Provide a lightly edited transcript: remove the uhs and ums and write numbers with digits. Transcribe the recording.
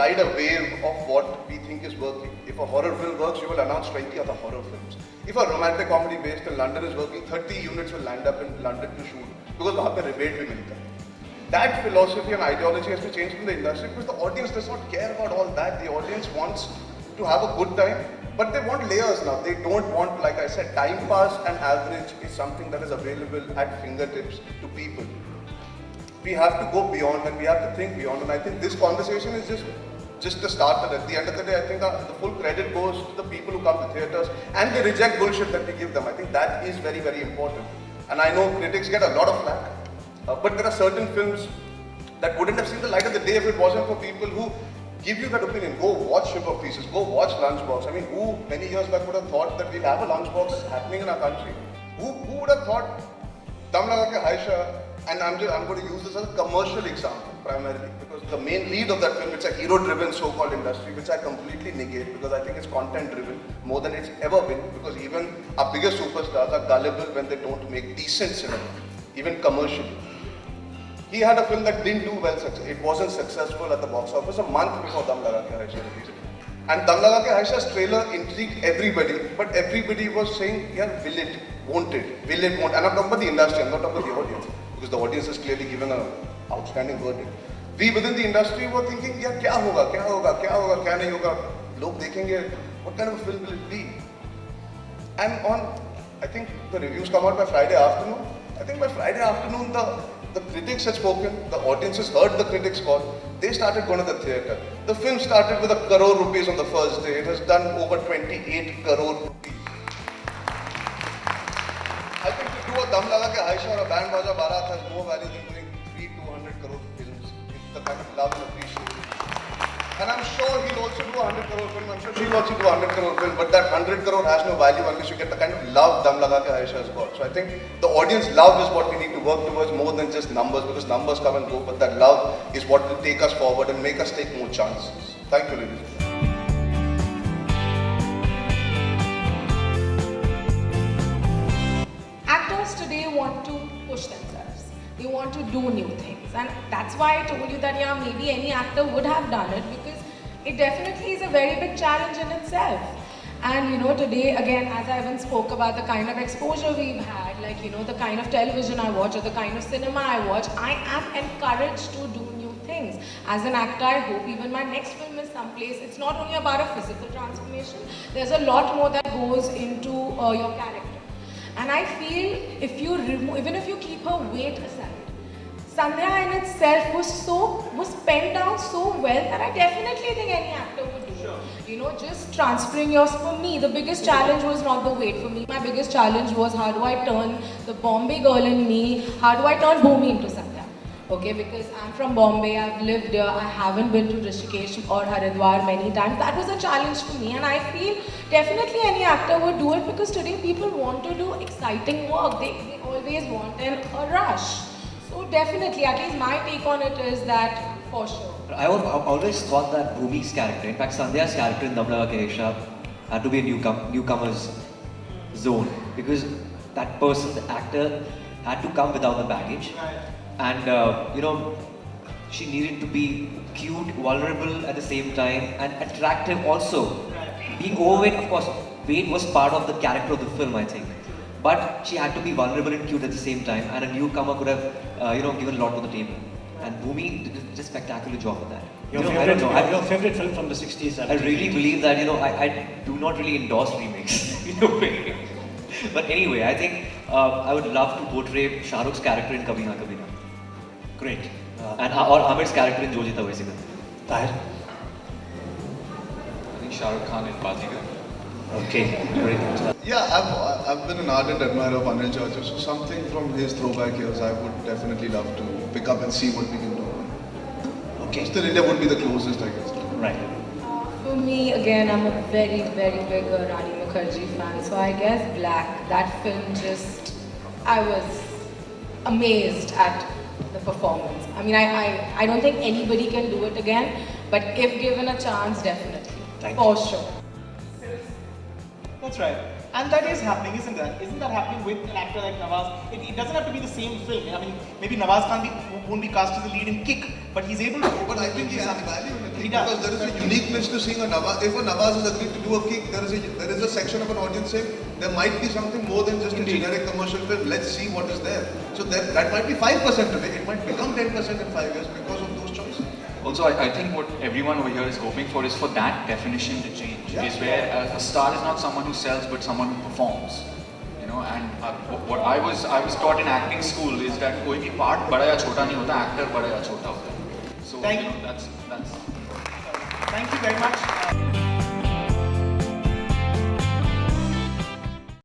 ride a wave of what we think is working. If a horror film works, you will announce 20 other horror films. If a romantic comedy based in London is working, 30 units will land up in London to shoot because वहाँ पे rebate भी मिलता है. That philosophy and ideology has to change in the industry because the audience does not care about all that. The audience wants to have a good time, but they want layers now. They don't want, like I said, time pass and average is something that is available at fingertips to people. We have to go beyond and we have to think beyond, and I think this conversation is just the start. At the end of the day, I think the full credit goes to the people who come to theatres and they reject bullshit that we give them. I think that is very, very important. And I know critics get a lot of flack, but there are certain films that wouldn't have seen the light of the day if it wasn't for people who give you that opinion. Go watch Ship of Pieces, go watch Lunchbox. I mean, who many years back would have thought that we'll have a Lunchbox happening in our country? Who would have thought Dam Laga Ke Aisha? And I'm going to use this as a commercial example primarily because the main lead of that film, it's a hero-driven so-called industry which I completely negate because I think it's content-driven more than it's ever been, because even our biggest superstars are gullible when they don't make decent cinema, even commercially. He had a film that didn't do well, it wasn't successful at the box office a month before Dam Laga Ke Aisha released. And Dam Laga Ke Aisha's trailer intrigued everybody, but everybody was saying, yeah, will it, won't it, will it, won't. And I'm talking about the industry, I'm not talking about the audience. Because the audience has clearly given an outstanding verdict. We within the industry were thinking, yeah, क्या होगा, क्या नहीं होगा, लोग देखेंगे, what kind of a film will it be? And I think the reviews come out by Friday afternoon. I think by Friday afternoon, the critics had spoken, the audiences heard the critics call, they started going to the theatre. The film started with ₹1 crore on the first day. It has done over 28 crore rupees. I think to do a Dam Laga Ke Aisha or a Band Baja Barat has more value than doing 200 crore films. It's the kind of love and appreciation. And I'm sure he'll also do a 100 crore film. I'm sure she'll also do a 100 crore film. But that 100 crore has no value unless you get the kind of love Dam Laga Ke Aisha has got. So I think the audience love is what we need to work towards more than just numbers, because numbers come and go. But that love is what will take us forward and make us take more chances. Thank you, ladies. Today want to push themselves. They want to do new things, and that's why I told you that yeah, maybe any actor would have done it, because it definitely is a very big challenge in itself. And you know, today again, as I even spoke about the kind of exposure we've had, like you know, the kind of television I watch or the kind of cinema I watch, I am encouraged to do new things. As an actor, I hope even my next film is someplace. It's not only about a physical transformation. There's a lot more that goes into your character. And I feel if you remove, even if you keep her weight aside, Sandhya in itself was penned down so well that I definitely think any actor would do it. You know, just transferring yours. For me, the biggest challenge was not the weight. For me, my biggest challenge was how do I turn the Bombay girl in me, how do I turn Bhumi into Sandhya? Okay, because I'm from Bombay, I've lived here, I haven't been to Rishikesh or Haridwar many times. That was a challenge for me, and I feel definitely any actor would do it, because today people want to do exciting work. They always want a rush. So definitely, at least my take on it is that for sure. I always thought that Bhumi's character, in fact Sandhya's character in Dam Laga Ke Aisha, had to be a newcomer's zone, because that person, the actor, had to come without the baggage. And you know, she needed to be cute, vulnerable at the same time, and attractive also. Being overweight, of course, weight was part of the character of the film, I think. But she had to be vulnerable and cute at the same time, and a newcomer could have, you know, given a lot to the table. And Bhumi did a spectacular job with that. Your favorite film from the 60s? I really believe that, you know, I do not really endorse remakes in a way. But anyway, I think I would love to portray Shah Rukh's character in Kabhi Na Kabhi Na. Great. Or Amir's character in Jo Jeeta Wohi Sika. Tahir? I think Shah Rukh Khan in Bazigar. Okay, very good. Yeah, I've been an ardent admirer of Anil Churchill, so something from his throwback years I would definitely love to pick up and see what we can do. Okay. Still India would be the closest, I guess. Right. For me, again, I'm a very, very big Rani Mukherjee fan, so I guess Black, that film just, I was amazed at the performance. I mean, I don't think anybody can do it again, but if given a chance, definitely. Thank For you. sure. That's right. And that is happening, isn't that? Isn't that happening with an actor like Nawaz? It doesn't have to be the same film. I mean, maybe Nawaz won't be cast as the lead in Kick, but he's able to. But I think he has value in it He does. because there is a uniqueness to seeing a Nawaz. If a Nawaz has agreed to do a Kick, there is a section of an audience saying there might be something more than just Indeed. a generic commercial film. Let's see what is there. So that might be 5% today. It might become 10% in 5 years because of those choices. Also, I think what everyone over here is hoping for is for that definition to change. Yeah. Is where a star is not someone who sells, but someone who performs. You know, and what I was taught in acting school is that कोई भी part बड़ा या छोटा नहीं होता, actor बड़ा या छोटा होता है. So Thank you you. know, that's. Thank you very much.